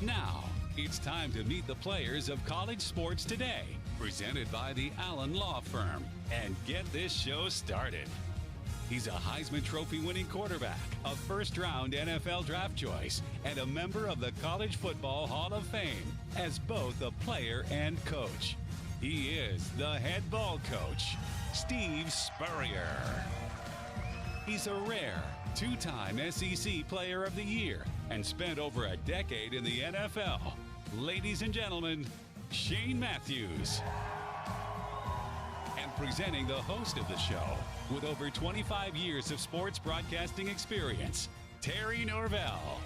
Now, it's time to meet the players of college sports today, presented by the Allen Law Firm, and get this show started. He's a Heisman Trophy winning quarterback, a first-round NFL draft choice, and a member of the College Football Hall of Fame as both a player and coach. He is the head ball coach, Steve Spurrier. He's a rare two-time SEC Player of the Year and spent over a decade in the NFL. Ladies and gentlemen, Shane Matthews. And presenting the host of the show, with over 25 years of sports broadcasting experience, Terry Norvell.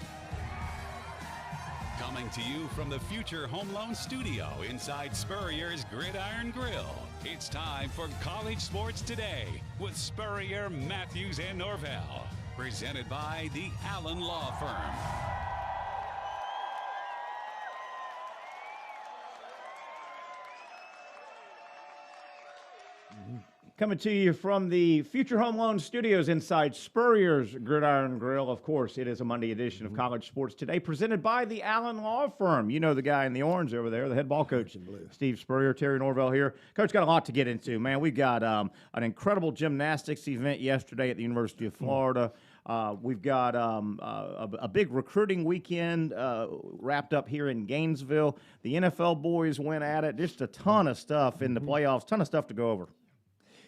Coming to you from the future Home Loan Studio inside Spurrier's Gridiron Grille, it's time for College Sports Today with Spurrier, Matthews, and Norvell. Presented by the Allen Law Firm. Coming to you from the Future Home Loan Studios inside Spurrier's Gridiron Grille. Of course, it is a Monday edition of College Sports Today, presented by the Allen Law Firm. You know the guy in the orange over there, the head ball coach, Steve Spurrier. Terry Norvell here. Coach, got a lot to get into, man. We got an incredible gymnastics event yesterday at the University of Florida. We've got a big recruiting weekend wrapped up here in Gainesville. The NFL boys went at it. Just a ton of stuff in the playoffs, ton of stuff to go over.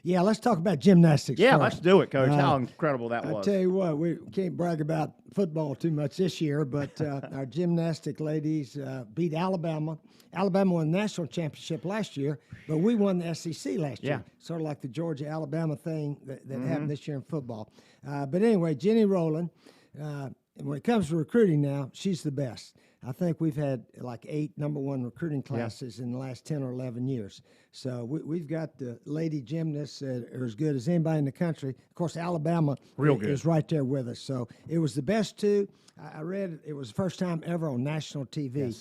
Yeah, let's talk about gymnastics. Yeah, first. Let's do it, Coach. How incredible that was. I tell you what, we can't brag about football too much this year, but our gymnastic ladies beat Alabama. Alabama won the national championship last year, but we won the SEC last year. Sort of like the Georgia-Alabama thing that happened this year in football. But anyway, Jenny Rowland, when it comes to recruiting now, she's the best. I think we've had like 8 number 1 recruiting classes in the last 10 or 11 years. So we've got the lady gymnasts that are as good as anybody in the country. Of course, Alabama is right there with us. So it was the best 2. I read it was the first time ever on national TV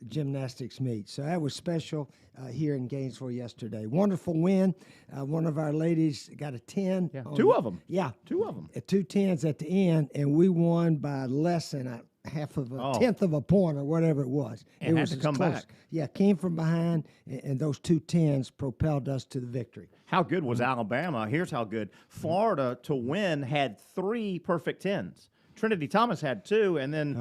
gymnastics meet. So that was special here in Gainesville yesterday. Wonderful win. One of our ladies got a 10. Yeah. 2 of them. Yeah. 2 of them. 2 10s at the end, and we won by less than a tenth of a point or whatever it was. And it had was to come close. back. Yeah, came from behind, and those 2 10s propelled us to the victory. How good was Alabama? Here's how good. Florida, to win, had 3 perfect 10s. Trinity Thomas had 2, and then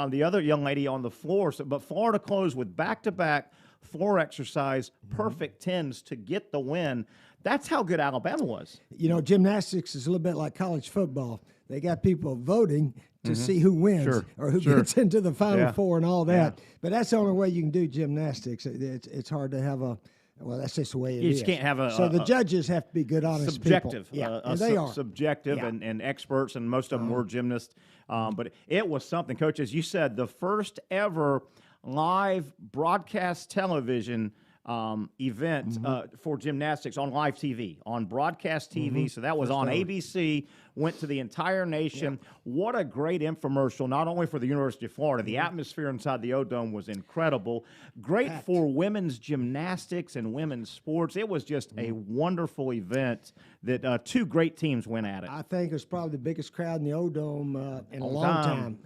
the other young lady on the floor. But Florida closed with back-to-back floor exercise perfect 10s to get the win. That's how good Alabama was. You know, gymnastics is a little bit like college football. They got people voting to see who wins or who gets into the Final Four and all that. But that's the only way you can do gymnastics. It's hard to have a – well, that's just the way it is. You just can't have a – So the judges have to be good, honest subjective, people. Yeah, they are. Subjective and experts, and most of them were gymnasts. But it was something, Coach, as you said, the first ever live broadcast television event for gymnastics on live TV, on broadcast TV. So that was on ABC, went to the entire nation. What a great infomercial, not only for the University of Florida. The atmosphere inside the O-Dome was incredible. Great for women's gymnastics and women's sports. It was just a wonderful event that 2 great teams went at it. I think it was probably the biggest crowd in the O-Dome in a long time.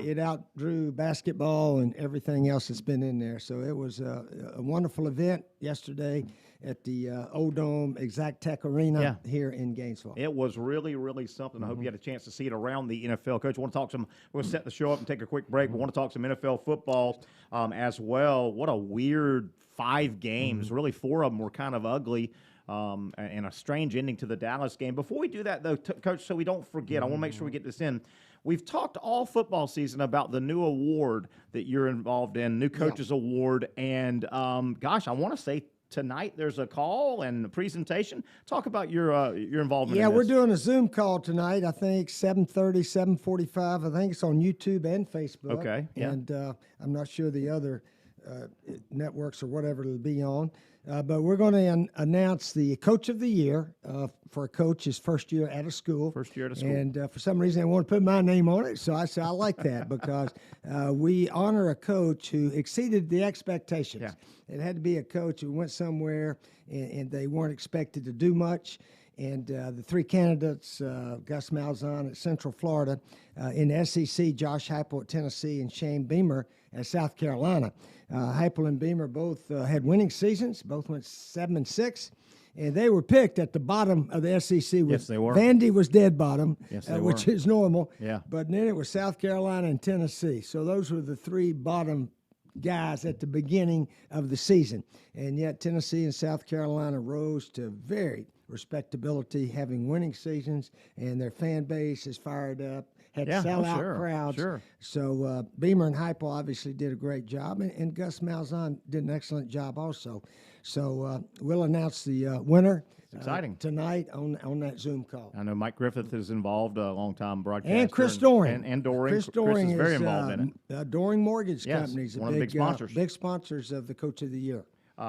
It outdrew basketball and everything else that's been in there. So it was a wonderful event yesterday at the O-Dome Exact Tech Arena here in Gainesville. It was really, really something. I hope you had a chance to see it around the NFL. Coach, I want to talk some. We're going to set the show up and take a quick break. We want to talk some NFL football as well. What a weird 5 games. Really, 4 of them were kind of ugly. And a strange ending to the Dallas game. Before we do that, though, Coach, so we don't forget, I want to make sure we get this in. We've talked all football season about the new award that you're involved in, new coaches award, and gosh, I want to say tonight there's a call and a presentation. Talk about your involvement. Yeah, in this. we're doing a Zoom call tonight. I think 7:30, 7:45. I think it's on YouTube and Facebook. Okay. Yeah. And I'm not sure the other networks or whatever it'll be on. But we're going to announce the Coach of the Year for a coach his first year at a school. First year at a school. And for some reason, they want to put my name on it. So I said, I like that because we honor a coach who exceeded the expectations. Yeah. It had to be a coach who went somewhere and they weren't expected to do much. And the three candidates, Gus Malzahn at Central Florida, in the SEC, Josh Heupel at Tennessee, and Shane Beamer at South Carolina. Heupel and Beamer both had winning seasons, both went 7-6. And they were picked at the bottom of the SEC. Yes, they were. Vandy was dead bottom, yes, they which were. is normal. Yeah. But then it was South Carolina and Tennessee. So those were the three bottom guys at the beginning of the season. And yet Tennessee and South Carolina rose to very respectability, having winning seasons, and their fan base is fired up, had sellout crowds. Sure. So Beamer and Heupel obviously did a great job, and Gus Malzahn did an excellent job also. So we'll announce the winner exciting tonight on that Zoom call. I know Mike Griffith is involved, a long-time broadcaster. And Chris Doring. And Doring. Chris Doring is very involved in it. Doring Mortgage Company is one of the big sponsors. Big sponsors of the Coach of the Year.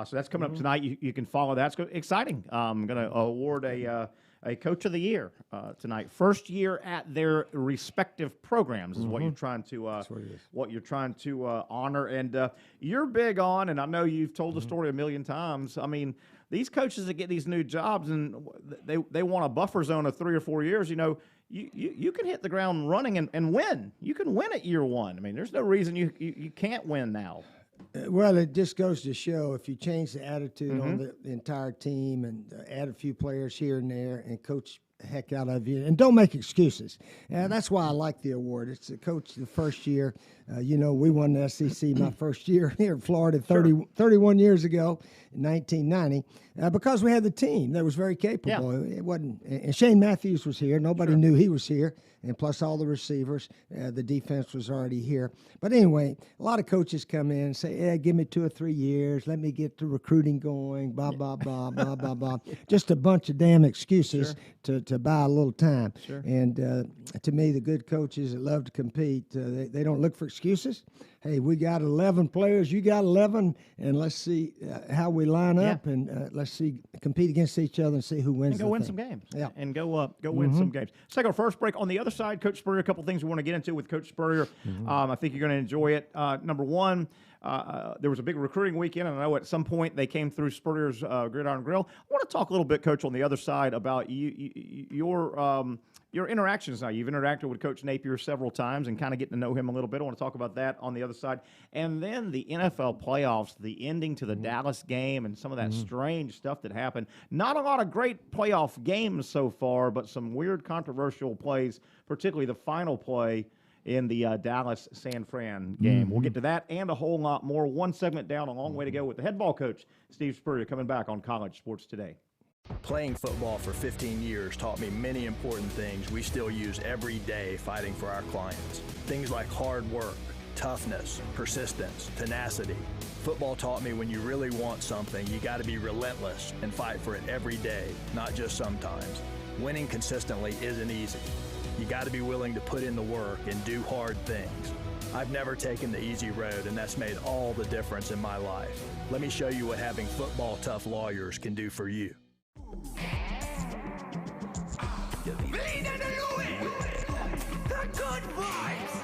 So that's coming up tonight. You can follow that. It's exciting. I'm going to award a Coach of the Year tonight. First year at their respective programs is what you're trying to honor. And you're big on, and I know you've told the story a million times. I mean, these coaches that get these new jobs and they want a buffer zone of 3 or 4 years. You know, you can hit the ground running and win. You can win at year one. I mean, there's no reason you can't win now. Well, it just goes to show if you change the attitude on the entire team and add a few players here and there and coach the heck out of you, and don't make excuses. And that's why I like the award. It's the coach the first year. We won the SEC my first year here in Florida 31 years ago in 1990 because we had the team that was very capable. Yeah. It wasn't, and Shane Matthews was here. Nobody knew he was here, and plus all the receivers. The defense was already here. But anyway, a lot of coaches come in and say, give me 2 or 3 years. Let me get the recruiting going, blah, blah, blah, blah, blah, blah. Just a bunch of damn excuses to buy a little time. Sure. And to me, the good coaches that love to compete, they don't look for excuses. Hey, we got 11 players, you got 11, and let's see how we line up, and let's compete against each other and see who wins. And go win some games. Yeah, and go win some games. Let's take our first break. On the other side, Coach Spurrier, a couple things we want to get into with Coach Spurrier. I think you're going to enjoy it. Number one, there was a big recruiting weekend, and I know at some point they came through Spurrier's Gridiron Grille. I want to talk a little bit, Coach, on the other side about your interactions now. You've interacted with Coach Napier several times and kind of getting to know him a little bit. I want to talk about that on the other side. And then the NFL playoffs, the ending to the Dallas game and some of that strange stuff that happened. Not a lot of great playoff games so far, but some weird controversial plays, particularly the final play in the Dallas-San Fran game. We'll get to that and a whole lot more. One segment down, a long way to go with the head ball coach, Steve Spurrier, coming back on College Sports Today. Playing football for 15 years taught me many important things we still use every day fighting for our clients. Things like hard work, toughness, persistence, tenacity. Football taught me when you really want something, you got to be relentless and fight for it every day, not just sometimes. Winning consistently isn't easy. You got to be willing to put in the work and do hard things. I've never taken the easy road, and that's made all the difference in my life. Let me show you what having football tough lawyers can do for you. The good vibes.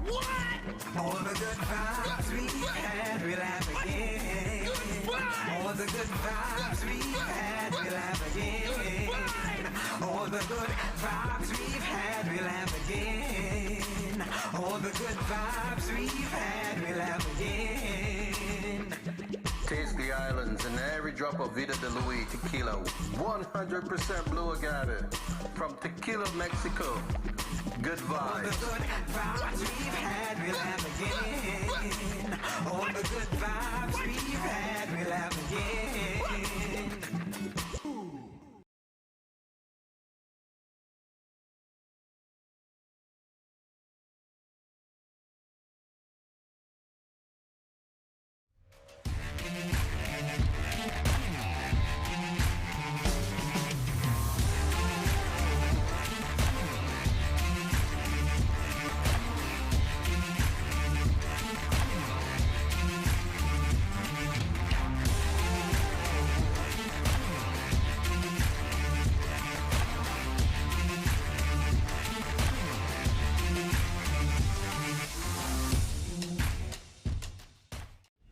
What? All the good vibes we've had, we'll have again. All the good vibes we've had, we'll have again. All the good vibes we've had, we'll have again. All the good vibes we've had, we'll have again. Taste the islands and every drop of Vida de Luis tequila. 100% blue agave from Tequila, Mexico. Good vibes. All the good vibes we've had, we'll have again. All the good vibes we've had, we'll have again.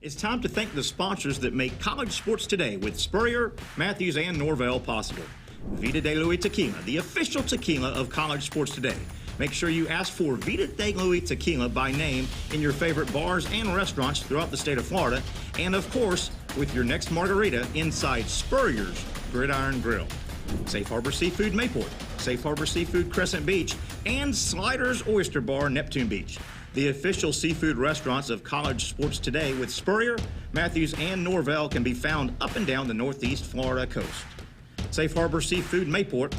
It's time to thank the sponsors that make College Sports Today with Spurrier, Matthews, and Norvell possible. Vida de Louis Tequila, the official tequila of college sports today. Make sure you ask for Vida de Louis Tequila by name in your favorite bars and restaurants throughout the state of Florida, and of course, with your next margarita inside Spurrier's Gridiron Grill. Safe Harbor Seafood Mayport, Safe Harbor Seafood Crescent Beach, and Sliders Oyster Bar Neptune Beach. The official seafood restaurants of college sports today with Spurrier, Matthews, and Norvell can be found up and down the Northeast Florida coast. Safe Harbor Seafood Mayport,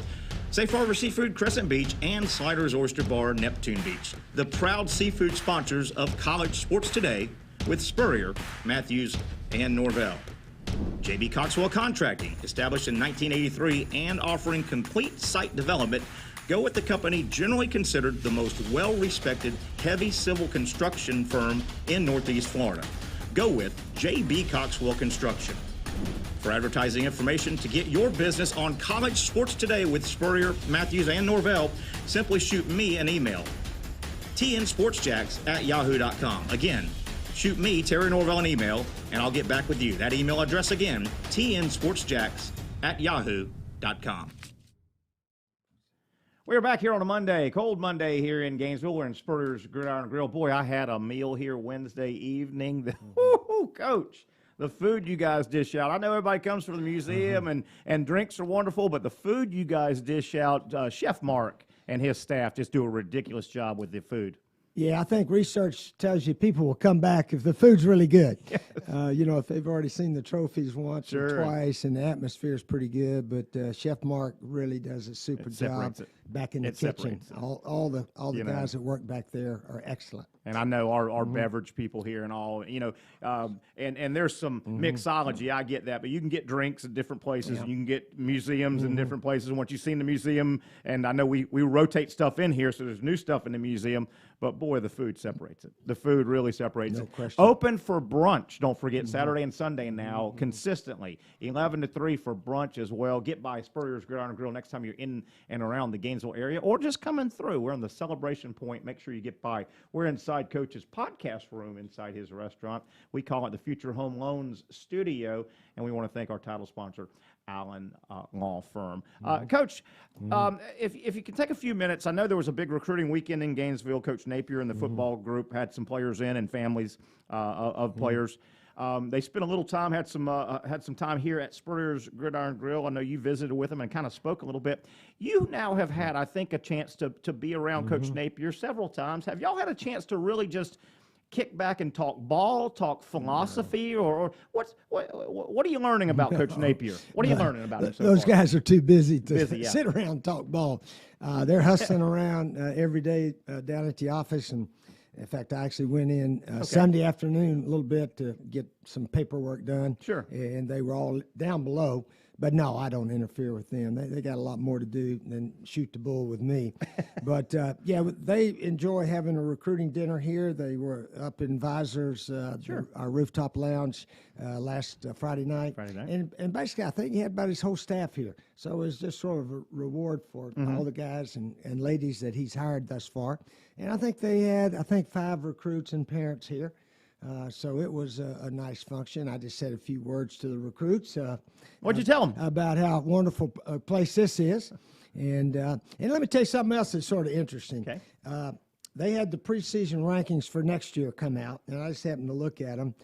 Safe Harbor Seafood Crescent Beach, and Sliders Oyster Bar Neptune Beach. The proud seafood sponsors of college sports today with Spurrier, Matthews, and Norvell. J.B. Coxwell Contracting, established in 1983 and offering complete site development. Go with the company generally considered the most well-respected heavy civil construction firm in Northeast Florida. Go with J.B. Coxwell Construction. For advertising information to get your business on college sports today with Spurrier, Matthews, and Norvell, simply shoot me an email, tnsportsjacks@yahoo.com. Again, shoot me, Terry Norvell, an email, and I'll get back with you. That email address again, tnsportsjacks@yahoo.com. We're back here on a Monday, cold Monday here in Gainesville. We're in Spurrier's Gridiron Grill. Boy, I had a meal here Wednesday evening. Woo-hoo, Coach, the food you guys dish out. I know everybody comes from the museum and drinks are wonderful, but the food you guys dish out, Chef Mark and his staff just do a ridiculous job with the food. Yeah, I think research tells you people will come back if the food's really good. Yes. If they've already seen the trophies once or twice, and the atmosphere is pretty good. But Chef Mark really does a super job back in the kitchen. All the guys that work back there are excellent. And I know our beverage people here and all, and there's some mixology. I get that, but you can get drinks at different places, and you can get museums in different places. And once you've seen the museum, and I know we rotate stuff in here, so there's new stuff in the museum. But boy, the food separates it. The food really separates it. Question. Open for brunch. Don't forget Saturday and Sunday now consistently, 11 to 3 for brunch as well. Get by Spurrier's Gridiron Grill next time you're in and around the Gainesville area, or just coming through. We're on the Celebration Point. Make sure you get by. We're inside Coach's podcast room inside his restaurant. We call it the Future Home Loans Studio, and we want to thank our title sponsor, Allen Law Firm. Coach, if you can take a few minutes, I know there was a big recruiting weekend in Gainesville. Coach Napier and the football group had some players in and families of players. They spent a little time, had some time here at Spurrier's Gridiron Grill. I know you visited with them and kind of spoke a little bit. You now have had, I think, a chance to be around Coach Napier several times. Have y'all had a chance to really just kick back and talk ball, talk philosophy, or what are you learning about Coach Napier? What are you learning about him so Those far? guys are too busy to sit around and talk ball. They're hustling around every day down at the office, and in fact, I actually went in Sunday afternoon a little bit to get some paperwork done. Sure. And they were all down below. But no, I don't interfere with them. They got a lot more to do than shoot the bull with me. But, they enjoy having a recruiting dinner here. They were up in Visors, our rooftop lounge, last Friday night. And basically, I think he had about his whole staff here. So it was just sort of a reward for all the guys and ladies that he's hired thus far. And I think they had, 5 recruits and parents here. So it was a nice function. I just said a few words to the recruits. What'd you tell them? About how wonderful a place this is. And let me tell you something else that's sort of interesting. Okay. They had the preseason rankings for next year come out, and I just happened to look at them.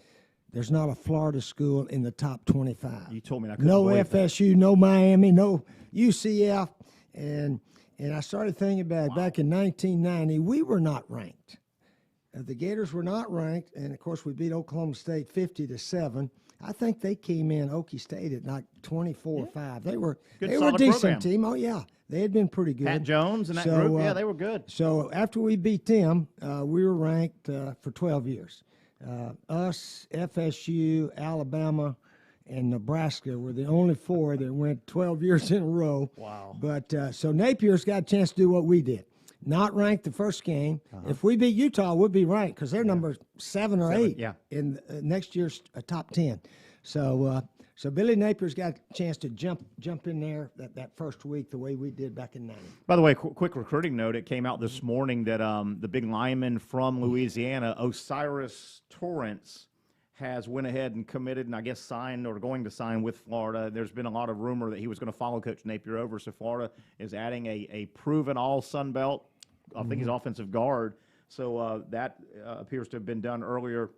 There's not a Florida school in the top 25. You told me I couldn't No believe FSU, no Miami, no UCF. And I started thinking about it. Back in 1990, we were not ranked. The Gators were not ranked, and of course we beat Oklahoma State 50-7. I think they came in Okie State at like 24-5. They were a decent program. Team. Oh yeah, they had been pretty good. Pat Jones and that group, they were good. So after we beat them, we were ranked for 12 years. Us, FSU, Alabama, and Nebraska were the only 4 that went 12 years in a row. Wow. But so Napier's got a chance to do what we did. Not ranked the first game. If we beat Utah, we'll be ranked because they're number 7 or 8 in next year's top 10. So Billy Napier's got a chance to jump in there that first week the way we did back in 90. By the way, quick recruiting note, it came out this morning that the big lineman from Louisiana, Osiris Torrance, has went ahead and committed and I guess signed or going to sign with Florida. There's been a lot of rumor that he was going to follow Coach Napier over. So Florida is adding a proven all Sun Belt. I think he's offensive guard. So that appears to have been done earlier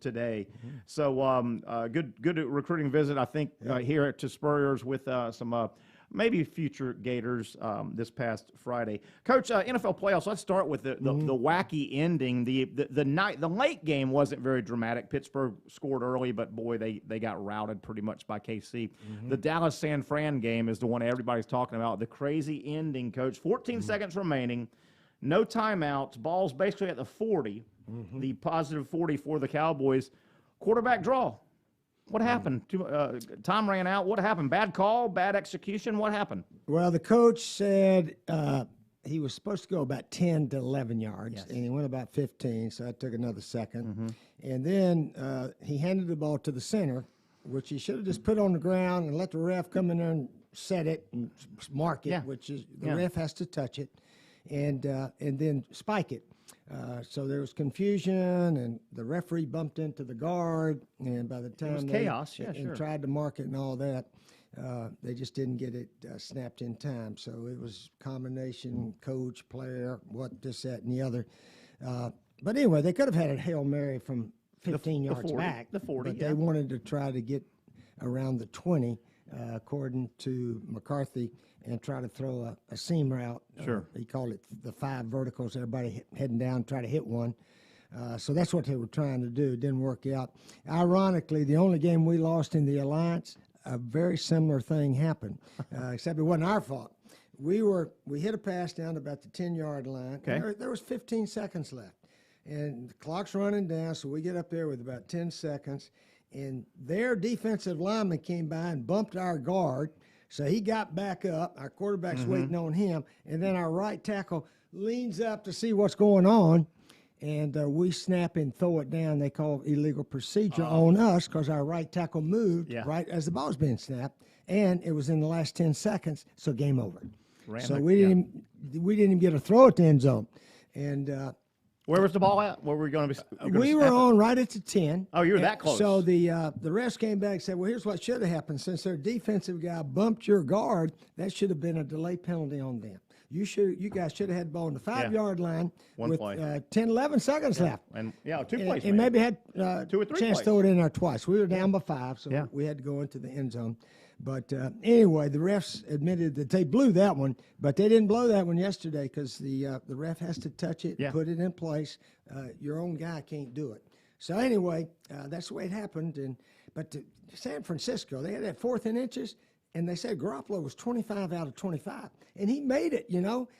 today. So good recruiting visit, I think, here to Spurrier's with some maybe future Gators this past Friday. Coach, NFL playoffs, let's start with the wacky ending. The late game wasn't very dramatic. Pittsburgh scored early, but boy, they got routed pretty much by KC. The Dallas-San Fran game is the one everybody's talking about. The crazy ending, Coach. 14 seconds remaining. No timeouts. Ball's basically at the 40, the positive 40 for the Cowboys. Quarterback draw. What happened? Time ran out. What happened? Bad call? Bad execution? What happened? Well, the coach said he was supposed to go about 10 to 11 yards, and he went about 15, so that took another second. And then he handed the ball to the center, which he should have just put on the ground and let the ref come in there and set it and mark it, which is the ref has to touch it. And then spike it. So there was confusion, and the referee bumped into the guard, and by the time it was chaos, tried to mark it and all that, they just didn't get it snapped in time. So it was combination, coach, player, this, that, and the other. But anyway, they could have had a Hail Mary from 15 yards 40, back. The 40, but they wanted to try to get around the 20, according to McCarthy, and try to throw a seam route. Sure. He called it the 5 verticals, everybody heading down, try to hit one. So that's what they were trying to do. It didn't work out. Ironically, the only game we lost in the Alliance, a very similar thing happened, except it wasn't our fault. We hit a pass down about the 10-yard line. Okay. There was 15 seconds left, and the clock's running down, so we get up there with about 10 seconds, and their defensive lineman came by and bumped our guard. So he got back up. Our quarterback's waiting on him. And then our right tackle leans up to see what's going on. And we snap and throw it down. They call illegal procedure on us because our right tackle moved right as the ball was being snapped. And it was in the last 10 seconds, so game over. We didn't even get a throw at the end zone. And where was the ball at? Where were we going to be? We were on right at the 10. Oh, you were that close. So the refs came back and said, well, here's what should have happened. Since their defensive guy bumped your guard, that should have been a delay penalty on them. You guys should have had the ball on the 5-yard line with 10, 11 seconds left. And 2 plays. And maybe had 2 or 3 chance plays. to throw it in there twice. We were down by 5, so we had to go into the end zone. But anyway, the refs admitted that they blew that one, but they didn't blow that one yesterday because the ref has to touch it, put it in place. Your own guy can't do it. So anyway, that's the way it happened. But San Francisco, they had that 4th and inches, and they said Garoppolo was 25 out of 25, and he made it,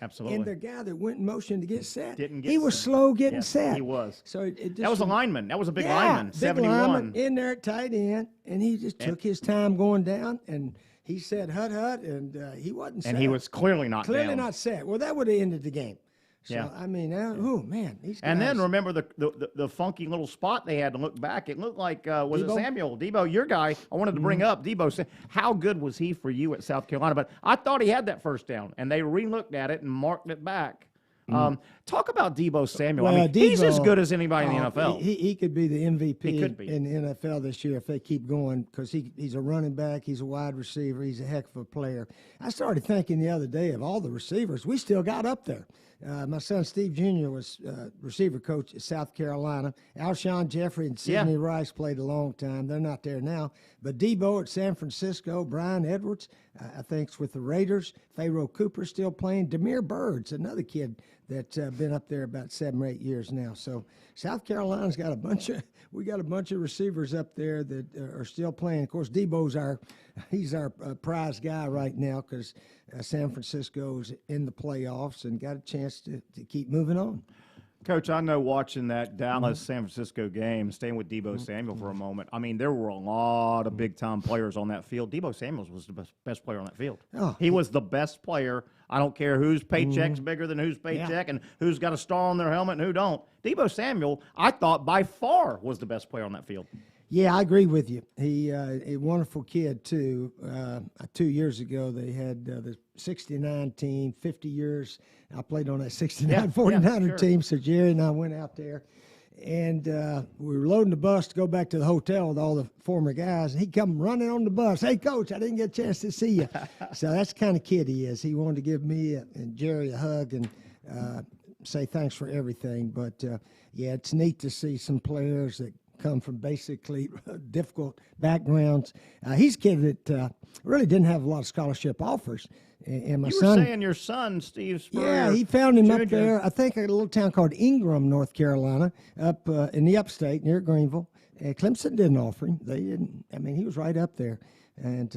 Absolutely. And the guy that went in motion to get set, Didn't get he was set. slow getting set. He was. So it just That was a lineman. That was a big big lineman. 71. lineman in there at tight end, and he just took his time going down, and he said hut, and he wasn't set. And he was clearly not Clearly down. not set. Well, that would have ended the game. So, Yeah. I mean, oh, man. These guys. And then remember the funky little spot they had to look back. It looked like, was Debo? it Samuel? Debo, your guy. I wanted to bring up Debo. How good was he for you at South Carolina? But I thought he had that first down, and they re-looked at it and marked it back. Talk about Debo Samuel. Well, I mean, he's as Debo, good as anybody in the NFL. He could be the MVP He could be. in the NFL this year if they keep going because he's a running back, he's a wide receiver, he's a heck of a player. I started thinking the other day of all the receivers we still got up there. My son Steve Jr. was receiver coach at South Carolina. Alshon Jeffrey and Sidney Rice played a long time. They're not there now. But Debo at San Francisco, Brian Edwards, I think, is with the Raiders. Pharaoh Cooper still playing. Demir Bird's another kid that's been up there about 7 or 8 years now. So South Carolina's got a bunch of receivers up there that are still playing. Of course, Debo's our prize guy right now because San Francisco's in the playoffs and got a chance to keep moving on. Coach, I know watching that Dallas-San Francisco game, staying with Debo Samuel for a moment, I mean, there were a lot of big-time players on that field. Debo Samuel was the best player on that field. Oh, he was the best player. I don't care whose paycheck's bigger than whose paycheck and who's got a star on their helmet and who don't. Debo Samuel, I thought, by far was the best player on that field. Yeah, I agree with you. He a wonderful kid, too. 2 years ago, they had the 69 team, 50 years. I played on that 69 49er team, so Jerry and I went out there. And we were loading the bus to go back to the hotel with all the former guys. And he come running on the bus. Hey, Coach, I didn't get a chance to see you. So that's the kind of kid he is. He wanted to give me and Jerry a hug and say thanks for everything. But, yeah, it's neat to see some players that come from basically difficult backgrounds. He's a kid that really didn't have a lot of scholarship offers. And my You son, were saying your son, Steve Spurrier. yeah, he found him Jr. up there, I think, at a little town called Ingram, North Carolina, up in the upstate near Greenville. Clemson didn't offer him. They didn't. I mean, he was right up there. And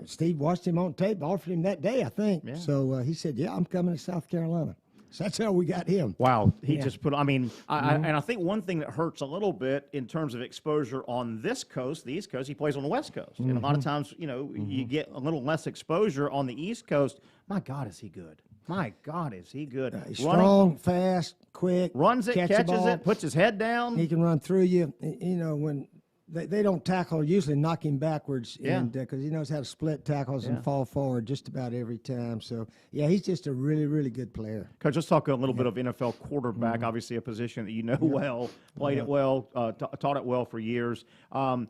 Steve watched him on tape, offered him that day, I think. Yeah. So he said, yeah, I'm coming to South Carolina. So that's how we got him. Wow, he Yeah. just put. I mean, and I think one thing that hurts a little bit in terms of exposure on this coast, the East Coast, he plays on the West Coast, and a lot of times, you get a little less exposure on the East Coast. My God, is he good? My God, is he good? He's strong, fast, quick. runs it, catch the catches ball. it, puts his head down. He can run through you. When they don't tackle, usually knock him backwards, Yeah. and because he knows how to split tackles and fall forward just about every time. So yeah, he's just a really, really good player. Coach, let's talk a little bit of NFL quarterback. Obviously, a position that you know well, played it well, taught it well for years. And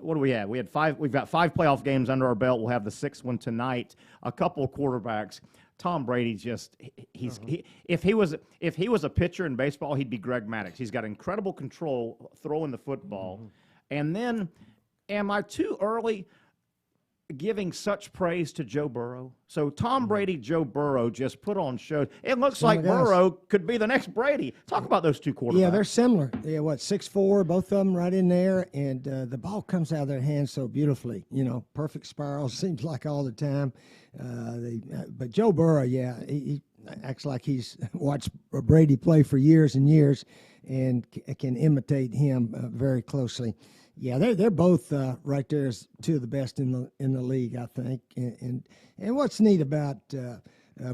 what do we have? We've got 5 playoff games under our belt. We'll have the 6th one tonight. A couple of quarterbacks. Tom Brady if he was a pitcher in baseball, he'd be Greg Maddux. He's got incredible control throwing the football. And then, am I too early giving such praise to Joe Burrow? So Tom Brady, Joe Burrow just put on shows. It looks like Similar guys. Burrow could be the next Brady. Talk about those two quarterbacks. Yeah, they're similar. Yeah, 6'4", both of them right in there, and the ball comes out of their hands so beautifully. Perfect spiral seems like all the time. But Joe Burrow, yeah, he acts like he's watched Brady play for years and years, and can imitate him very closely. Yeah, they're both right there as two of the best in the league, I think. And what's neat about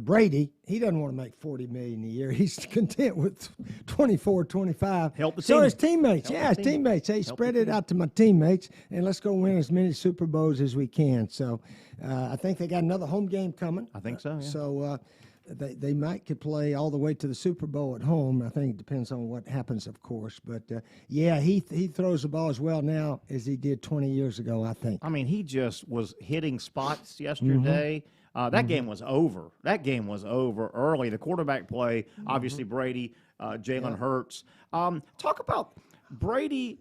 Brady, he doesn't want to make $40 million a year. He's content with 24, 25. Help the so team. his teammates, Help the team. teammates. Hey, spread it out to my teammates, and let's go win as many Super Bowls as we can. So I think they got another home game coming. I think so, yeah. So they could play all the way to the Super Bowl at home. I think it depends on what happens, of course. But, yeah, he throws the ball as well now as he did 20 years ago, I think. I mean, he just was hitting spots yesterday. That game was over. That game was over early. The quarterback play, obviously Brady, Jalen Hurts. Talk about Brady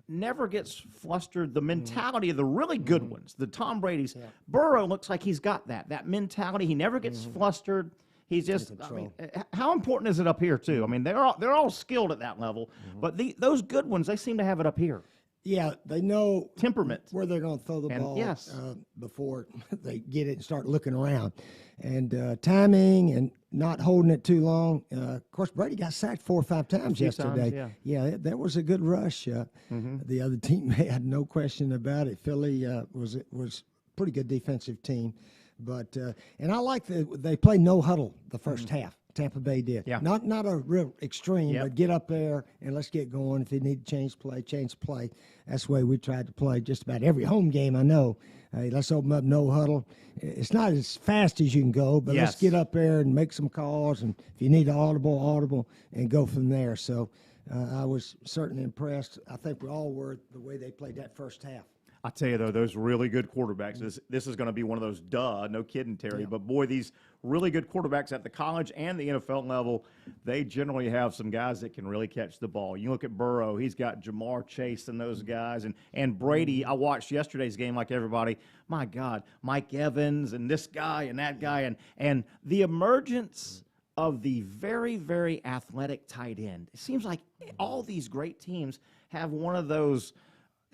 never gets flustered. The mentality of the really good ones, the Tom Brady's. Burrow looks like he's got that mentality. He never gets flustered. He's just. I mean, how important is it up here too? I mean, they're all skilled at that level, but those good ones, they seem to have it up here. Yeah, they know Temperament. where they're going to throw the ball before they get it and start looking around. And timing and not holding it too long. Of course, Brady got sacked 4 or 5 times yesterday. Times, that was a good rush. The other team had no question about it. Philly was a pretty good defensive team. But and I like they play no huddle the first half. Tampa Bay did. Yeah. Not a real extreme, but get up there and let's get going. If you need to change play. That's the way we tried to play just about every home game, I know. Hey, let's open up no huddle. It's not as fast as you can go, but let's get up there and make some calls. And if you need audible, and go from there. So I was certainly impressed. I think we all were the way they played that first half. I tell you, though, those really good quarterbacks, this is going to be one of those no kidding, Terry. But, boy, these really good quarterbacks at the college and the NFL level, they generally have some guys that can really catch the ball. You look at Burrow, he's got Jamar Chase and those guys. And Brady, I watched yesterday's game like everybody. My God, Mike Evans and this guy and that guy. And the emergence of the very, very athletic tight end. It seems like all these great teams have one of those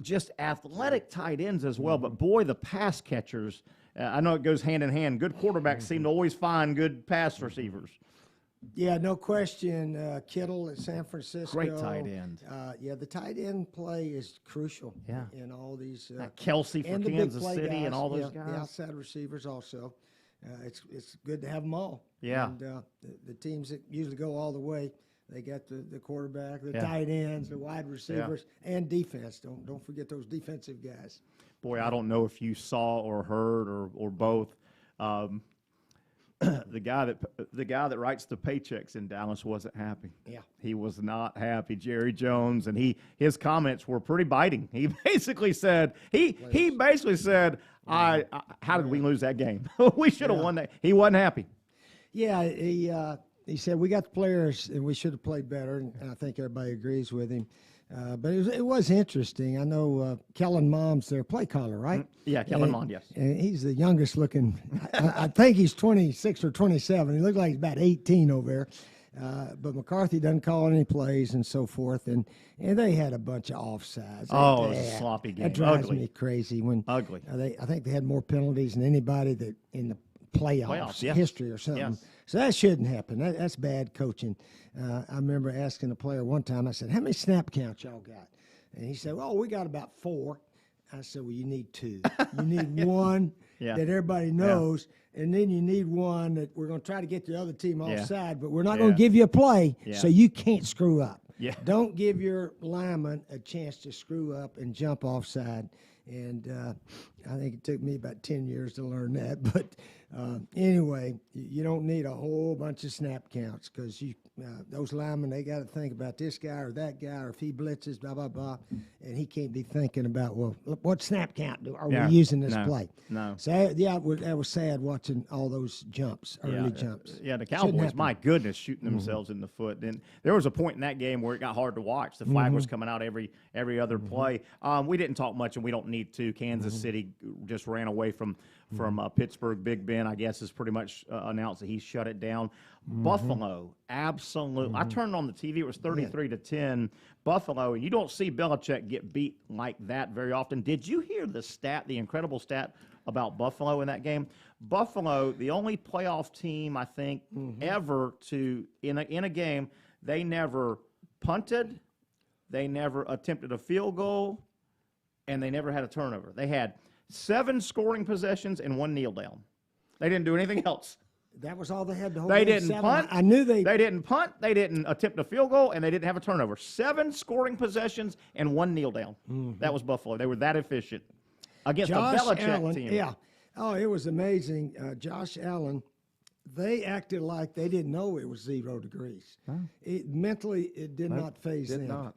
just athletic tight ends as well, but boy, the pass catchers, I know it goes hand in hand. Good quarterbacks seem to always find good pass receivers. Yeah, no question. Kittle at San Francisco. Great tight end. The tight end play is crucial in all these. Kelsey for and Kansas the big play City guys, and all those guys. The outside receivers also. It's good to have them all. Yeah. And the teams that usually go all the way, they got the quarterback, the tight ends, the wide receivers, and defense. Don't forget those defensive guys. Boy, I don't know if you saw or heard or both. the guy that writes the paychecks in Dallas wasn't happy. Yeah. He was not happy, Jerry Jones, and his comments were pretty biting. He basically said how did we lose that game? We should have won that. He wasn't happy. Yeah, he said we got the players and we should have played better, and I think everybody agrees with him. But it was interesting. I know Kellen Mond's their play caller, right? Yeah, Kellen Mond, yes. And he's the youngest looking. I think he's 26 or 27. He looks like he's about 18 over there. But McCarthy doesn't call any plays and so forth. And they had a bunch of offsides. Oh, it was a sloppy game. That drives Ugly. me crazy. Ugly. I think they had more penalties than anybody that in the playoffs yeah. history or something. Yes. So that shouldn't happen. That's bad coaching. I remember asking a player one time, I said, how many snap counts y'all got? And he said, well, we got about 4. I said, well, you need 2. You need one that everybody knows, and then you need one that we're going to try to get the other team offside, but we're not going to give you a play, so you can't screw up. Yeah. Don't give your lineman a chance to screw up and jump offside. And I think it took me about 10 years to learn that. But anyway, you don't need a whole bunch of snap counts because those linemen, they got to think about this guy or that guy, or if he blitzes, blah, blah, blah. And he can't be thinking about, well, what snap count are we using this play? No. So, that was sad watching all those jumps, early jumps. Yeah, the Cowboys, my goodness, shooting themselves in the foot. And there was a point in that game where it got hard to watch. The flag was coming out every other play. We didn't talk much, and we don't need to. Kansas City just ran away from Pittsburgh. Big Ben, I guess, has pretty much announced that he shut it down. Buffalo, absolutely. I turned on the TV. It was 33-10. Buffalo, and you don't see Belichick get beat like that very often. Did you hear the incredible stat about Buffalo in that game? Buffalo, the only playoff team, I think, ever to, in a game, they never punted, they never attempted a field goal, and they never had a turnover. They had 7 scoring possessions and 1 kneel down. They didn't do anything else. That was all they had to hold. They didn't punt. I knew they didn't punt. They didn't attempt a field goal, and they didn't have a turnover. 7 scoring possessions and 1 kneel down. That was Buffalo. They were that efficient against Josh a Belichick Allen, team. Yeah. Oh, it was amazing. Josh Allen, they acted like they didn't know it was 0 degrees. Mentally, it did not faze them. not.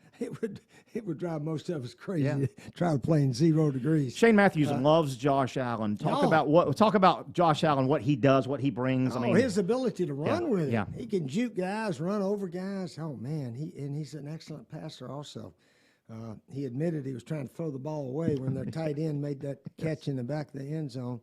It would drive most of us crazy to try to play in 0 degrees. Shane Matthews loves Josh Allen. Talk about Josh Allen, what he does, what he brings. His ability to run with it. Yeah. He can juke guys, run over guys. Oh man, he's an excellent passer also. He admitted he was trying to throw the ball away when their tight end made that catch in the back of the end zone.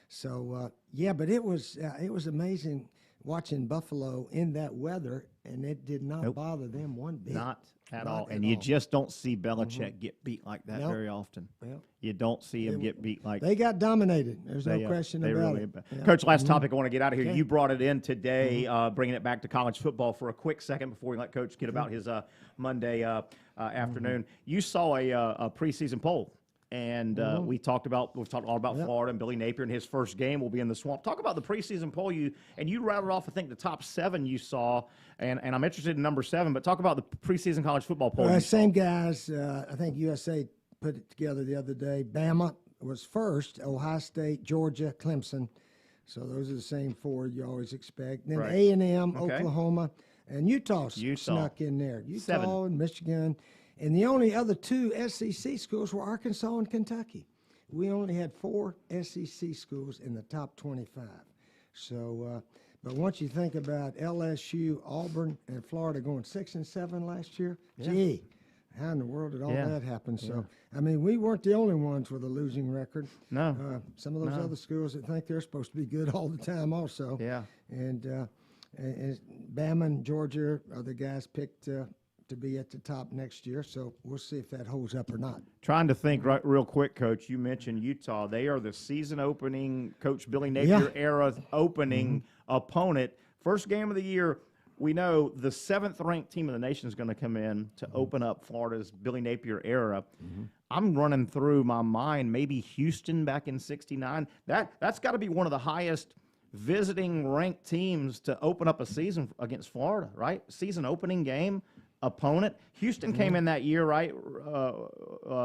So but it was amazing watching Buffalo in that weather, and it did not bother them one bit. Not at all. And you just don't see Belichick get beat like that very often. Well, you don't see him get beat like that. They got dominated. There's no question about it. Coach, last topic I want to get out of here. Okay. You brought it in today, bringing it back to college football for a quick second before we let Coach get about his Monday afternoon. You saw a preseason poll. And we've talked all about Florida and Billy Napier, and his first game will be in the Swamp. Talk about the preseason poll you rattled off, I think, the top 7 you saw, and I'm interested in number 7. But talk about the preseason college football poll. Same guys. I think USA put it together the other day. Bama was first. Ohio State, Georgia, Clemson. So those are the same 4 you always expect. Then A&M, Oklahoma, and Utah snuck in there. Utah 7. and Michigan. And the only other 2 SEC schools were Arkansas and Kentucky. We only had 4 SEC schools in the top 25. So, but once you think about LSU, Auburn, and Florida going 6 and 7 last year, gee, how in the world did all that happen? So, I mean, we weren't the only ones with a losing record. No. Some of those other schools that think they're supposed to be good all the time also. Yeah. And Bama and Georgia are the guys picked to be at the top next year, so we'll see if that holds up or not. Trying to think real quick, Coach. You mentioned Utah. They are the season opening, Coach Billy Napier era opening opponent. First game of the year. We know the 7th-ranked team in the nation is going to come in to open up Florida's Billy Napier era. I'm running through my mind maybe Houston back in '69. That's got to be one of the highest visiting ranked teams to open up a season against Florida, right? Season opening game. opponent. Houston came in that year, right,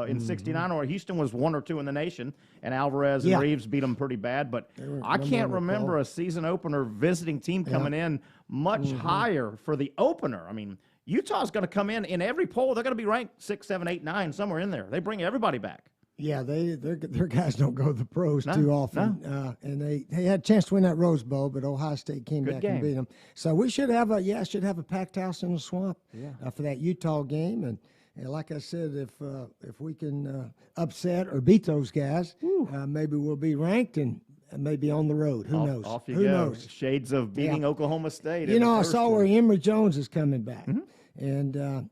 in '69, or Houston was 1 or 2 in the nation, and Alvarez and Reeves beat them pretty bad. But I can't remember a season opener visiting team coming in much higher for the opener. I mean, Utah's going to come in every poll. They're going to be ranked 6, 7, 8, 9, somewhere in there. They bring everybody back. Yeah, their guys don't go to the pros too often, and they had a chance to win that Rose Bowl, but Ohio State came back and beat them. So we should have a packed house in the Swamp for that Utah game, and like I said, if we can upset or beat those guys, maybe we'll be ranked and maybe on the road. Who knows? Off you Who go. knows? Shades of beating Oklahoma State. You know, I saw where Emory Jones is coming back, and.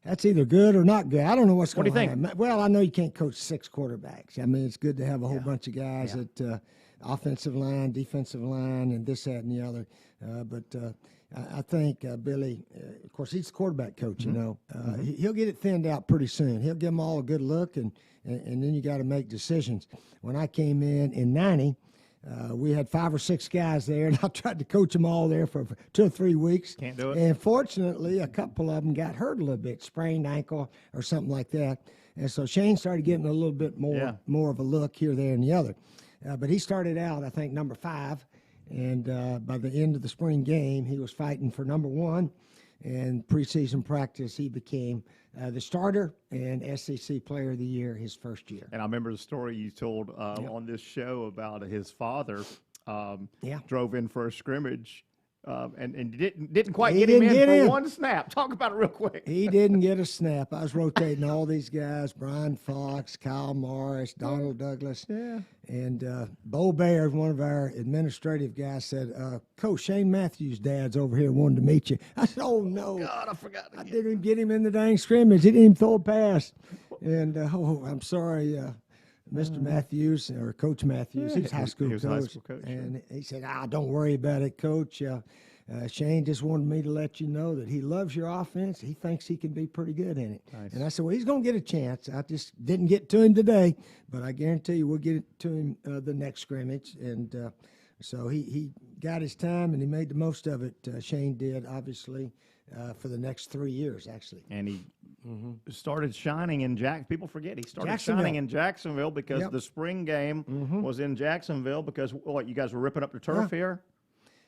That's either good or not good. I don't know what's going to happen. Well, I know you can't coach 6 quarterbacks. I mean, it's good to have a whole bunch of guys at offensive line, defensive line, and this, that, and the other. But I think Billy, of course, he's the quarterback coach, you know. He'll get it thinned out pretty soon. He'll give them all a good look, and then you got to make decisions. When I came in 90, we had 5 or 6 guys there, and I tried to coach them all there for 2 or 3 weeks. Can't do it. And fortunately, a couple of them got hurt a little bit, sprained ankle or something like that. And so Shane started getting a little bit more of a look here, there, and the other. But he started out, I think, number 5. And by the end of the spring game, he was fighting for number 1. And preseason practice, he became the starter and SEC Player of the Year his first year. And I remember the story you told on this show about his father drove in for a scrimmage and didn't quite get him in for one snap. Talk about it real quick. He didn't get a snap. I was rotating all these guys, Brian Fox, Kyle Morris, Donald Douglas. Yeah. And Bo Baird, one of our administrative guys, said, Coach, Shane Matthews' dad's over here wanting to meet you. I said, oh, no. God, I forgot. I didn't even get him in the dang scrimmage. He didn't even throw a pass. And, I'm sorry, Mr. Matthews, or Coach Matthews, he's high school coach. And he said, don't worry about it, Coach. Shane just wanted me to let you know that he loves your offense. He thinks he can be pretty good in it. Nice. And I said, well, he's going to get a chance. I just didn't get to him today, but I guarantee you we'll get it to him the next scrimmage. And so he got his time, and he made the most of it. Shane did, obviously, for the next 3 years, actually. And he started shining in People forget he started shining in Jacksonville because the spring game was in Jacksonville because, you guys were ripping up the turf here?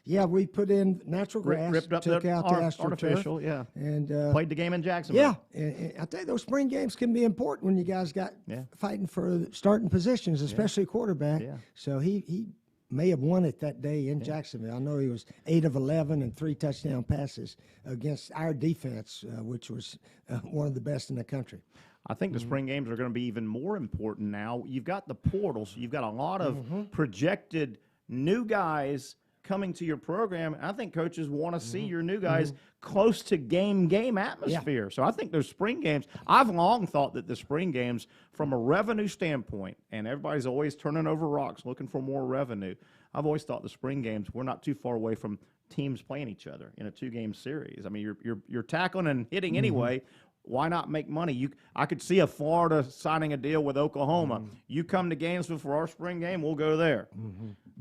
Yeah, we put in natural grass, ripped up took out the artificial, turf, and played the game in Jacksonville. Yeah, and I tell you, those spring games can be important when you guys got fighting for starting positions, especially quarterback. Yeah. So he may have won it that day in Jacksonville. I know he was 8 of 11 and 3 touchdown passes against our defense, which was one of the best in the country. I think the spring games are going to be even more important now. You've got the portal, so you've got a lot of projected new guys coming to your program. I think coaches want to see your new guys close to game atmosphere. So I think those spring games, I've long thought that the spring games, from a revenue standpoint, and everybody's always turning over rocks looking for more revenue, I've always thought the spring games, we're not too far away from teams playing each other in a 2-game series. I mean, you're tackling and hitting anyway. Why not make money? I could see a Florida signing a deal with Oklahoma. You come to Gainesville for our spring game, we'll go there.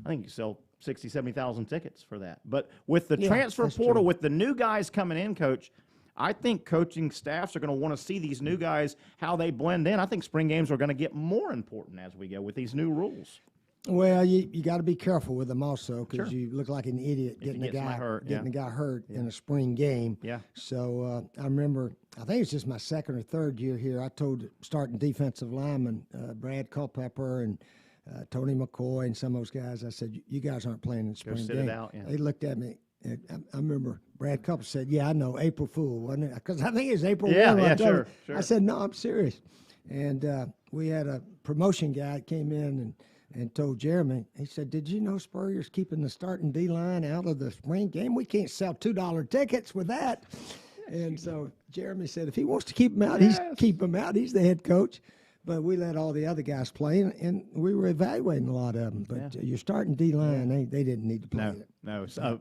I think you sell 60,000, 70,000 tickets for that. But with the transfer portal, with the new guys coming in, Coach, I think coaching staffs are going to want to see these new guys, how they blend in. I think spring games are going to get more important as we go with these new rules. Well, you got to be careful with them also because you look like an idiot getting a guy hurt in a spring game. Yeah. So I remember, I think it's just my 2nd or 3rd year here. I told starting defensive lineman Brad Culpepper and Tony McCoy and some of those guys, I said, you guys aren't playing in the spring game. It out, They looked at me. And I remember Brad Culpepper said, yeah, I know, April Fool, wasn't it? Because I think it was April 1. Yeah, sure. I said, no, I'm serious. And we had a promotion guy that came in and told Jeremy, he said, did you know Spurrier's keeping the starting D-line out of the spring game? We can't sell $2 tickets with that. And so Jeremy said, if he wants to keep him out, he's keep him out. He's the head coach. But we let all the other guys play, and we were evaluating a lot of them. But your starting D-line, they didn't need to play it. No. So,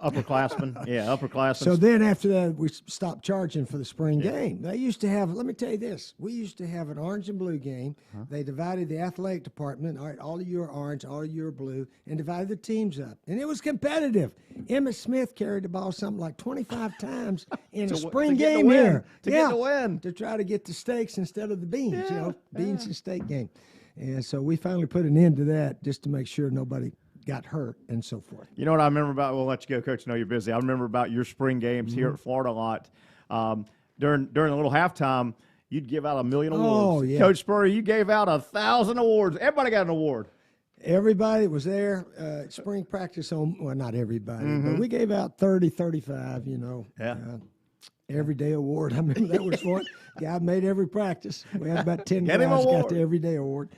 Upperclassmen. Yeah, upperclassmen. So then after that, we stopped charging for the spring game. They used to have, let me tell you this, we used to have an orange and blue game. They divided the athletic department, all right, all of you are orange, all of you are blue, and divided the teams up. And it was competitive. Emmett Smith carried the ball something like 25 times in a spring game here. To get the win. To try to get the steaks instead of the beans, beans and steak game. And so we finally put an end to that just to make sure nobody got hurt and so forth. You know what I remember about, we'll let you go, Coach, I know you're busy. I remember about your spring games here at Florida a lot. During a little halftime, you'd give out 1 million awards. Yeah. Coach Spurrier, you gave out 1,000 awards. Everybody got an award. Everybody was there at spring practice well, not everybody, but we gave out 30, 35, everyday award. I remember that was one. Guy made every practice. We had about 10 guys got the everyday award.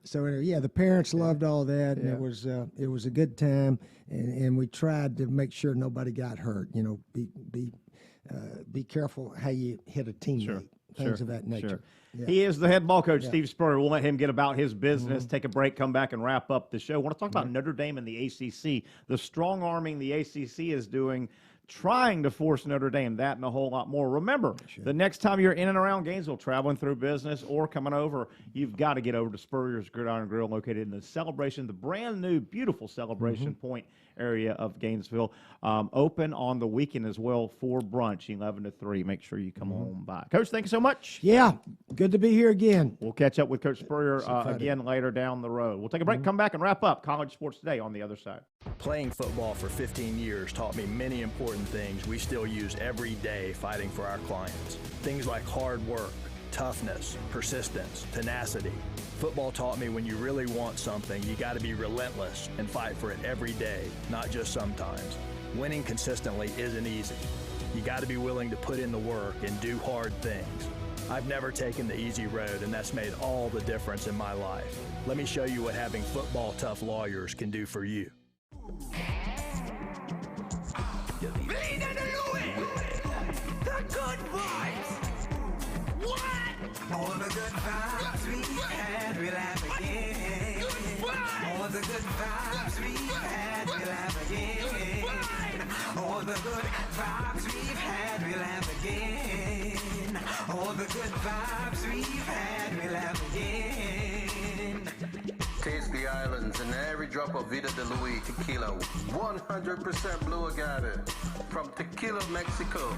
So anyway, the parents loved all that, and it was a good time, and we tried to make sure nobody got hurt. Be careful how you hit a teammate, things of that nature. Yeah. He is the head ball coach, Steve Spurrier. We'll let him get about his business, take a break, come back, and wrap up the show. I want to talk about Notre Dame and the ACC, the strong arming the ACC is doing, trying to force Notre Dame, that and a whole lot more. Remember, the next time you're in and around Gainesville, traveling through business or coming over, you've got to get over to Spurrier's Gridiron Grill, located in the Celebration, the brand new, beautiful Celebration Point area of Gainesville. Open on the weekend as well for brunch, 11 to 3. Make sure you come on by. Coach, thank you so much. Yeah, good to be here again. We'll catch up with Coach Spurrier again later down the road. We'll take a break, come back, and wrap up College Sports Today on the other side. Playing football for 15 years taught me many important things we still use every day fighting for our clients. Things like hard work, toughness, persistence, tenacity. Football taught me when you really want something, you got to be relentless and fight for it every day, not just sometimes. Winning consistently isn't easy. You got to be willing to put in the work and do hard things. I've never taken the easy road, and that's made all the difference in my life. Let me show you what having football tough lawyers can do for you. The good vibes. What? All the good vibes we've had, we'll have again. All the good vibes we've had, we'll have again. All the good vibes we've had, we'll have again. All the good vibes we've had, we'll have again. Taste the islands and every drop of Vida de Luis tequila. 100% blue agave from Tequila, Mexico.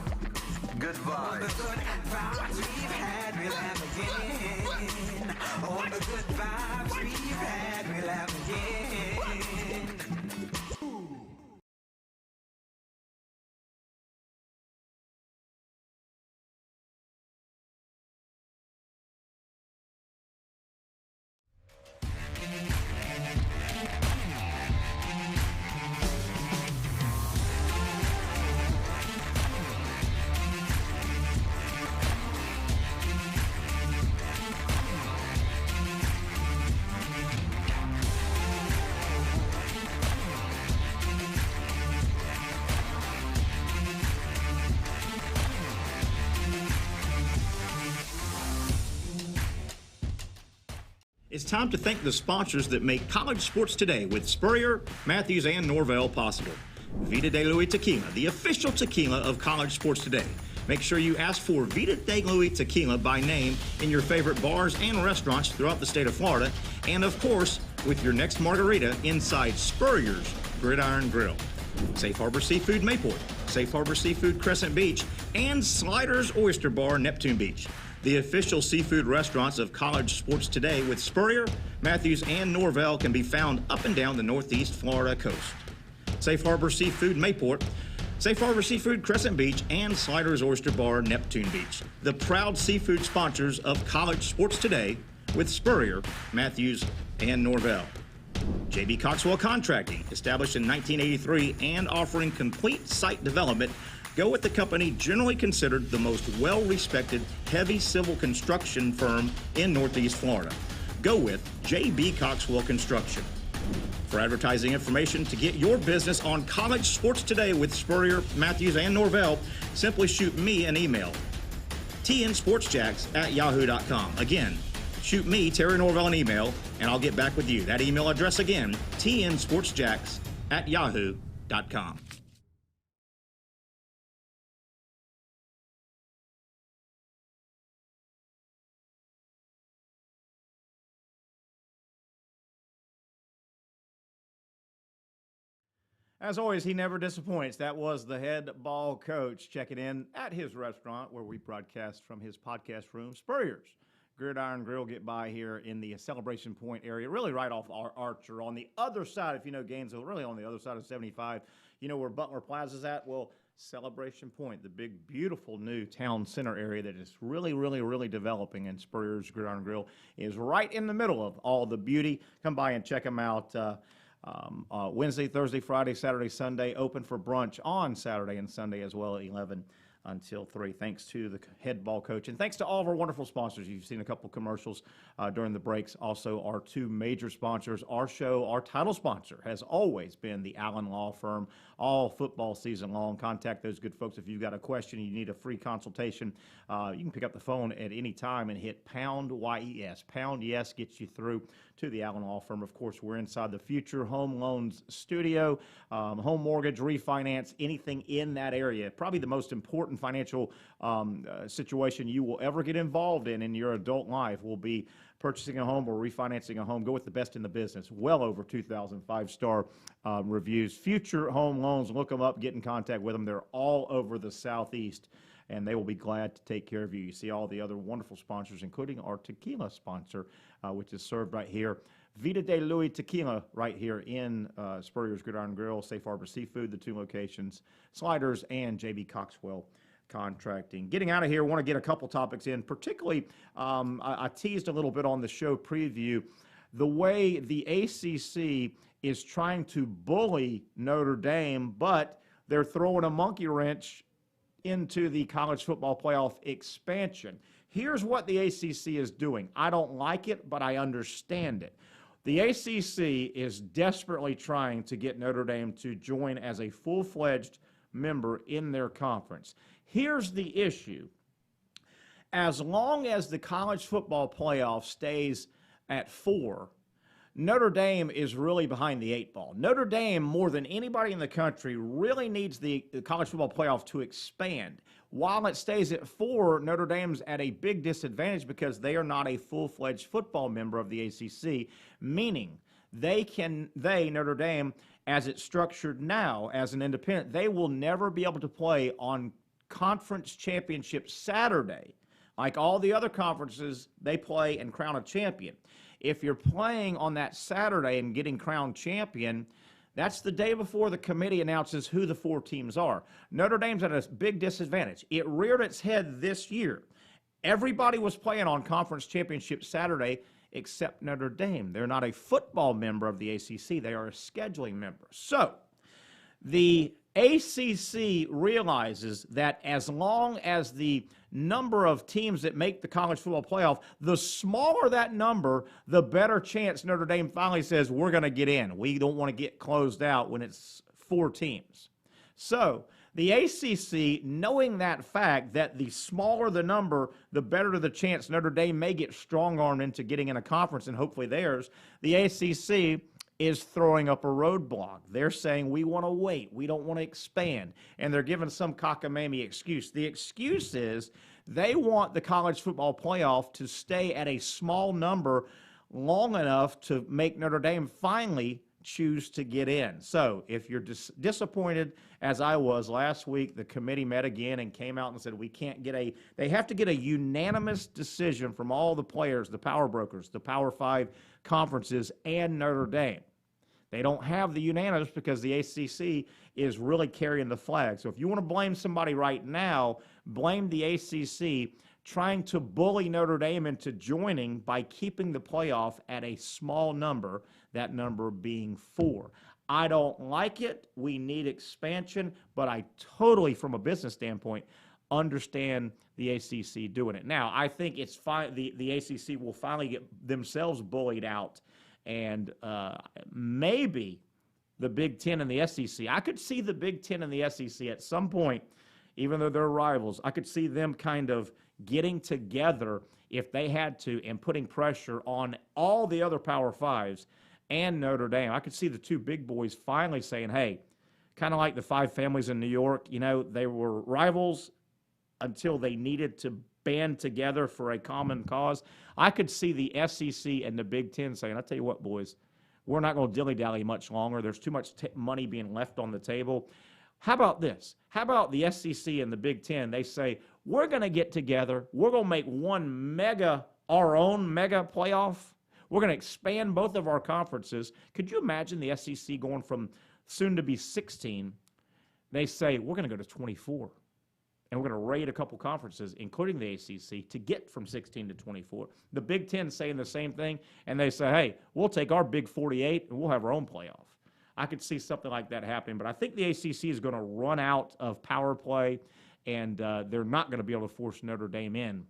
Good vibes. All the good vibes we've had, we'll have again. All the good vibes we've had, we'll have again. It's time to thank the sponsors that make College Sports Today with Spurrier, Matthews, and Norvell possible. Vida de Luis Tequila, the official tequila of College Sports Today. Make sure you ask for Vida de Luis Tequila by name in your favorite bars and restaurants throughout the state of Florida. And of course, with your next margarita inside Spurrier's Gridiron Grill. Safe Harbor Seafood Mayport, Safe Harbor Seafood Crescent Beach, and Sliders Oyster Bar Neptune Beach. The official seafood restaurants of College Sports Today with Spurrier, Matthews, and Norvell can be found up and down the Northeast Florida coast. Safe Harbor Seafood Mayport, Safe Harbor Seafood Crescent Beach, and Sliders Oyster Bar Neptune Beach. The proud seafood sponsors of College Sports Today with Spurrier, Matthews, and Norvell. J.B. Coxwell Contracting, established in 1983 and offering complete site development. Go with the company generally considered the most well-respected heavy civil construction firm in Northeast Florida. Go with J.B. Coxwell Construction. For advertising information to get your business on College Sports Today with Spurrier, Matthews, and Norvell, simply shoot me an email, tnsportsjacks@yahoo.com. Again, shoot me, Terry Norvell, an email, and I'll get back with you. That email address again, tnsportsjacks@yahoo.com. sportstoday.com. As always, he never disappoints. That was the head ball coach checking in at his restaurant where we broadcast from his podcast room, Spurrier's Gridiron Grill. Get by here in the Celebration Point area, really right off Archer. On the other side, if you know Gainesville, really on the other side of 75, you know where Butler Plaza's at? Well, Celebration Point, the big, beautiful new town center area that is really, really, really developing, and Spurrier's Gridiron Grill is right in the middle of all the beauty. Come by and check them out. Wednesday, Thursday, Friday, Saturday, Sunday, open for brunch on Saturday and Sunday as well at 11 until 3. Thanks to the head ball coach, and thanks to all of our wonderful sponsors. You've seen a couple commercials during the breaks. Also, our two major sponsors. Our show, our title sponsor, has always been the Allen Law Firm, all football season long. Contact those good folks if you've got a question, you need a free consultation. You can pick up the phone at any time and hit pound YES. Pound yes gets you through to the Allen Law Firm. Of course, we're inside the Future Home Loans studio. Home mortgage, refinance, anything in that area. Probably the most important financial situation you will ever get involved in your adult life will be purchasing a home or refinancing a home. Go with the best in the business. Well over 2,000 five-star reviews. Future Home Loans, look them up, get in contact with them. They're all over the Southeast, and they will be glad to take care of you. You see all the other wonderful sponsors, including our tequila sponsor, which is served right here. Vida de Louis Tequila right here in Spurrier's Gridiron Grill, Safe Harbor Seafood, the two locations, Sliders, and J.B. Coxwell Contracting. Getting out of here, I want to get a couple topics in, particularly I teased a little bit on the show preview, the way the ACC is trying to bully Notre Dame, but they're throwing a monkey wrench into the college football playoff expansion. Here's what the ACC is doing. I don't like it, but I understand it. The ACC is desperately trying to get Notre Dame to join as a full-fledged member in their conference. Here's the issue. As long as the college football playoff stays at 4, Notre Dame is really behind the 8 ball. Notre Dame, more than anybody in the country, really needs the college football playoff to expand. While it stays at 4, Notre Dame's at a big disadvantage because they are not a full-fledged football member of the ACC, meaning Notre Dame, as it's structured now as an independent, they will never be able to play on conference championship Saturday. Like all the other conferences, they play and crown a champion. If you're playing on that Saturday and getting crowned champion, that's the day before the committee announces who the 4 teams are. Notre Dame's at a big disadvantage. It reared its head this year. Everybody was playing on conference championship Saturday except Notre Dame. They're not a football member of the ACC. They are a scheduling member. So the ACC realizes that as long as the number of teams that make the college football playoff, the smaller that number, the better chance Notre Dame finally says, we're going to get in. We don't want to get closed out when it's 4 teams. So the ACC, knowing that fact, that the smaller the number, the better the chance Notre Dame may get strong-armed into getting in a conference, and hopefully theirs, the ACC is throwing up a roadblock. They're saying, we want to wait. We don't want to expand. And they're giving some cockamamie excuse. The excuse is they want the college football playoff to stay at a small number long enough to make Notre Dame finally choose to get in. So if you're disappointed, as I was last week, the committee met again and came out and said they have to get a unanimous decision from all the players, the power brokers, the Power 5 conferences, and Notre Dame. They don't have the unanimous because the ACC is really carrying the flag. So if you want to blame somebody right now, blame the ACC trying to bully Notre Dame into joining by keeping the playoff at a small number, that number being 4. I don't like it. We need expansion, but I totally, from a business standpoint, understand the ACC doing it. Now, I think it's fine. The ACC will finally get themselves bullied out, and maybe the Big Ten and the SEC. I could see the Big Ten and the SEC at some point, even though they're rivals, I could see them kind of getting together if they had to and putting pressure on all the other Power 5s and Notre Dame. I could see the two big boys finally saying, hey, kind of like the five families in New York. You know, they were rivals until they needed to band together for a common cause. I could see the SEC and the Big Ten saying, I'll tell you what, boys, we're not going to dilly-dally much longer. There's too much money being left on the table. How about this? How about the SEC and the Big Ten? They say, we're going to get together. We're going to make our own mega playoff. We're going to expand both of our conferences. Could you imagine the SEC going from soon to be 16? They say, we're going to go to 24. And we're going to raid a couple conferences, including the ACC, to get from 16 to 24. The Big Ten saying the same thing, and they say, hey, we'll take our Big 48 and we'll have our own playoff. I could see something like that happening, but I think the ACC is going to run out of power play, and they're not going to be able to force Notre Dame in.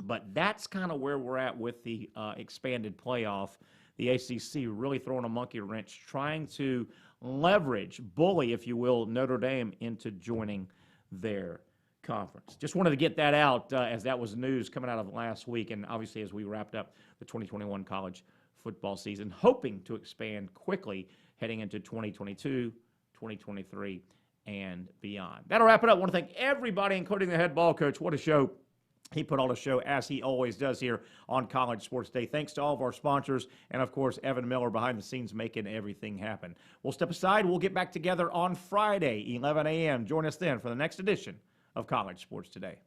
But that's kind of where we're at with the expanded playoff. The ACC really throwing a monkey wrench, trying to bully, if you will, Notre Dame into joining their conference. Just wanted to get that out as that was news coming out of last week, and obviously as we wrapped up the 2021 college football season, hoping to expand quickly heading into 2022, 2023, and beyond. That'll wrap it up. I want to thank everybody, including the head ball coach. What a show. He put on a show, as he always does here on College Sports Day. Thanks to all of our sponsors, and, of course, Evan Miller behind the scenes making everything happen. We'll step aside. We'll get back together on Friday, 11 a.m. Join us then for the next edition of College Sports Today.